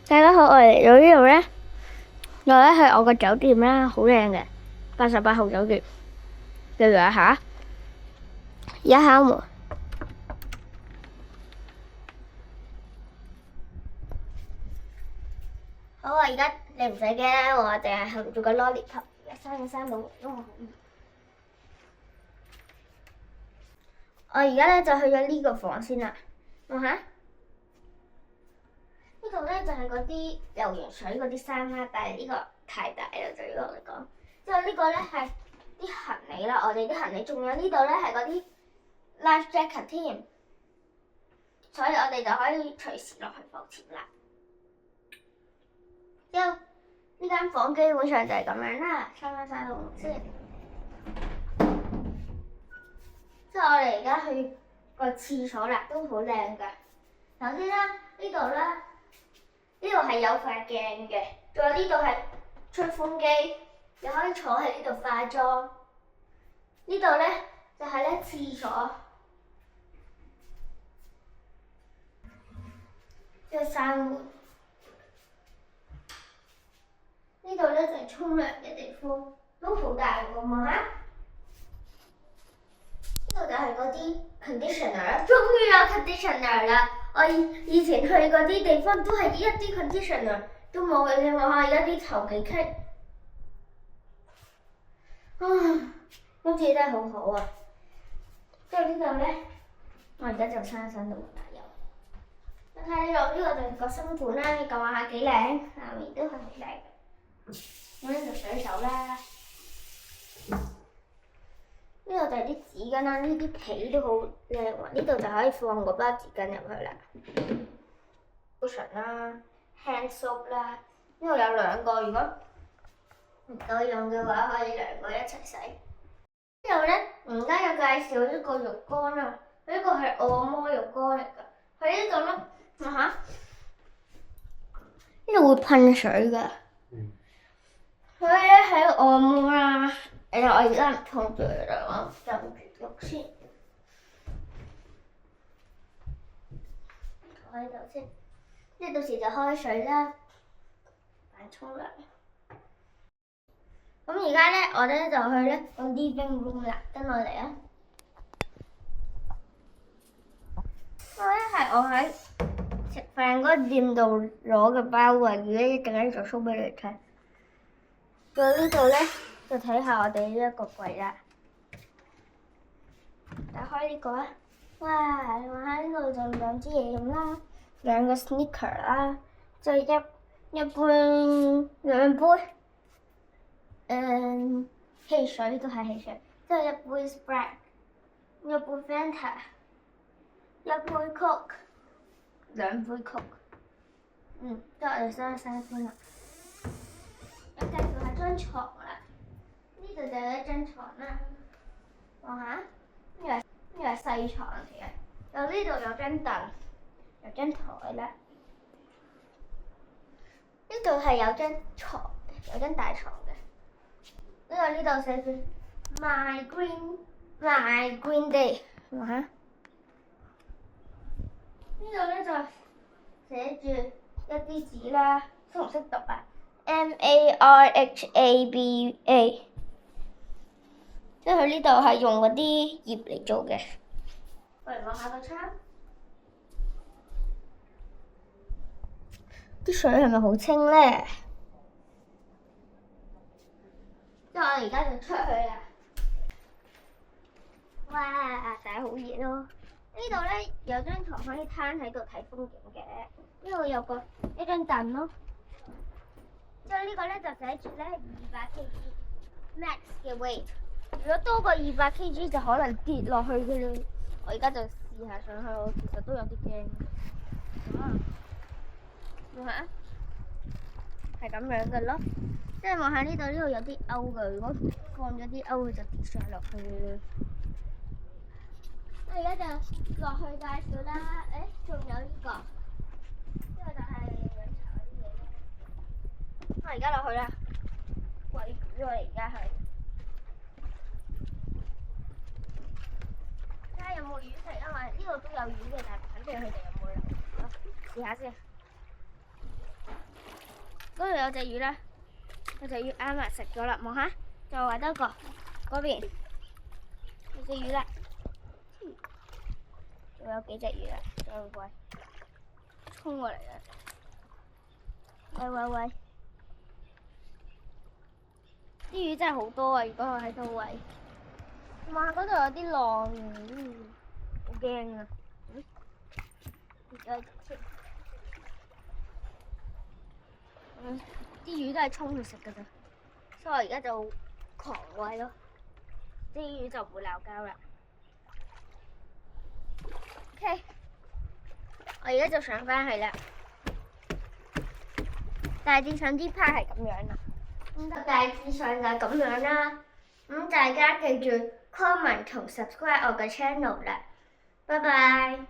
大家好，我嚟到呢度咧，係我個酒店啦，好靚嘅88號酒店。你嚟下，而家敲門。好啊，而家你唔使驚啦，我淨係行住個 lollipop，而家閂到門，因為好熱。我而家咧就去咗呢個房先啦，望下。呢度咧就係嗰啲游完水嗰啲衫啦，但係呢個太大啦，對於我嚟講。之後呢個咧係啲行李啦，我哋啲行李，仲有呢度咧係嗰啲 life jacket 添，所以我哋就可以隨時落去浮潛啦。之後呢間房基本上就係咁樣啦，閂到門先。之後我哋而家去個廁所啦，都好靚㗎。首先啦，呢度啦。呢度係有塊鏡嘅，仲有呢度係吹風機，你可以坐喺呢度化妝。呢度咧就係咧廁所，即係閂門。呢度咧就係沖涼嘅地方，都好大個嘛嚇。呢度就係嗰啲 conditioner 啦，終於有 conditioner 啦！我以前去嗰啲地方都係一啲 conditioner 都冇嘅，你望下而家啲頭幾棘，今次真係好好啊！之後呢度咧，我而家就閂到門啦又。你睇呢度，呢個就係個新款啦，你撳下幾靚，下面都係好靚嘅。咁呢度水手啦。呢度就係啲紙巾啦，呢啲皮都好靚喎。呢度就可以放嗰包紙巾入去啦。lotion 啦 ，hand soap 啦，呢度有兩個，如果唔夠用嘅話，可以兩個一齊洗。呢度咧，而家有介紹呢個浴缸啦，呢個係按摩浴缸嚟㗎。喺呢度咧，望下，呢度會噴水㗎。佢咧喺按摩啦。我而家唔沖住啦，我浸住浴先。坐喺度先，即係到時就開水啦，扮沖涼。咁而家咧，我哋就去咧個 living room 啦，跟我嚟啊！係我喺食飯嗰個店度攞嘅包啊，而家一陣間就 show 俾你睇。到呢度咧。就睇下我哋呢一個櫃啦，打開呢個啊！哇，你望下呢度就兩支嘢飲啦，兩個 sneaker 啦，就一杯兩杯汽水都係汽水，之後一杯 Sprite， 一杯 Fanta， 一杯 Coke， 兩杯 Coke。之後我哋收先啦。我介紹下張床啦。呢度就有一張床啦，望下，呢個係細床嚟嘅。就呢度有張凳，有張台啦。呢度係有張床，有張大床嘅。呢度寫住 My Green Day， 望下。呢度咧就寫住一啲字啦，識唔識讀啊？MARHABA。即係佢呢度係用嗰啲葉嚟做嘅。我嚟望下個窗，啲水係咪好清咧？即係我哋而家就出去啦。哇！但係好熱咯。呢度咧有張床可以攤喺度睇風景嘅。呢度有一張凳咯。之後呢個咧就寫住咧200 kg max 嘅 weight。如果多過200 kg 就可能跌落去嘅啦。我而家就試下上去，我其實都有啲驚。望下，係咁樣嘅咯。即係望下呢度有啲勾嘅，如果放咗啲勾，佢就跌上落去嘅。我而家就落去介紹啦。仲有呢個，呢個就係飲茶嗰啲嘢。我而家落去啦，鬼我而家係。睇下有冇魚食，因為呢度都有魚嘅，但係肯定佢哋有冇留。試下先。嗰度有隻魚啦，有隻魚啱啦，食咗啦，望下，再畫多個，嗰邊有隻魚啦，仲有幾隻魚啦，再喂，衝過嚟啦，喂喂喂，啲魚真係好多啊！如果我喺度餵，望下嗰度有啲浪，好驚啊！啲魚都係衝去食㗎咋，所以我而家就狂餵咯，啲魚就唔會鬧交啦。OK， 我而家就上返去啦。大致上啲 part 係咁樣啦，大致上就係咁樣啦。咁大家記住 comment 同 subscribe 我嘅 channel 啦，拜拜。